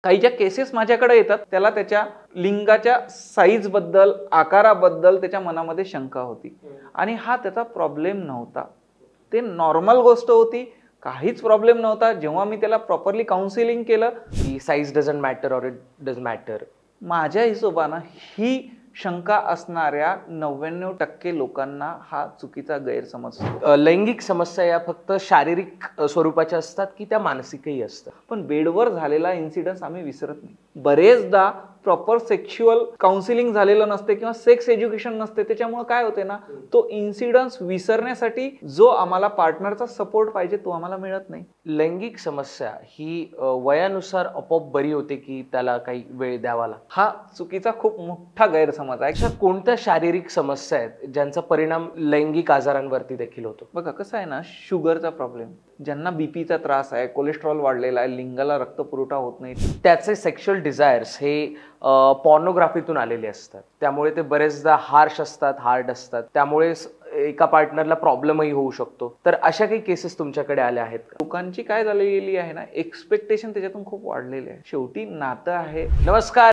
काही ज्या केसेस माझ्याकडे येतात त्याला त्याच्या लिंगाच्या साईज बद्दल, आकाराबद्दल त्याच्या मनामध्ये शंका होती आणि हा त्याचा प्रॉब्लेम नव्हता. ते नॉर्मल गोष्ट होती, काहीच प्रॉब्लेम नव्हता. जेव्हा मी त्याला प्रॉपरली काउन्सिलिंग केलं की size doesn't matter or it does matter, माझ्या हिशोबानं ही शंका असणाऱ्या 99% लोकांना हा चुकीचा गैरसमज असतो. लैंगिक समस्या या फक्त शारीरिक स्वरूपाच्या असतात की त्या मानसिकही असतात? पण बेडवर झालेला इन्सिडन्स आम्ही विसरत नाही. बरेचदा प्रॉपर सेक्शुअल काउन्सिलिंग झालेलं नसते किंवा सेक्स एज्युकेशन नसते. त्याच्यामुळे काय होते ना, तो इन्सिडन्स विसरण्यासाठी जो आम्हाला पार्टनरचा सपोर्ट पाहिजे तो आम्हाला मिळत नाही. लैंगिक समस्या ही वयानुसार आपोआप बरी होते की त्याला काही वेळ द्यावा लागतो? हा चुकीचा खूप मोठा गैरसमज आहे. अशा कोणत्या शारीरिक समस्या आहेत ज्यांचा परिणाम लैंगिक आजारांवरती देखील होतो? बघा कसं आहे ना, शुगरचा प्रॉब्लेम, ज्यांना बीपीचा त्रास आहे, कोलेस्ट्रॉल वाढलेला आहे, लिंगाला रक्तपुरवठा होत नाही, त्याचे सेक्शुअल डिझायर्स हे पॉर्नोग्राफीतून आलेले असतात. त्यामुळे ते बरेचदा हार्श असतात, हार्ड असतात. त्यामुळे एका पार्टनरला प्रॉब्लेमही होऊ शकतो. तर अशा काही केसेस तुमच्याकडे आल्या आहेत का? लोकांची काय झालेली आहे ना, एक्सपेक्टेशन त्याच्यातून खूप वाढलेली आहे. शेवटी नातं आहे. नमस्कार.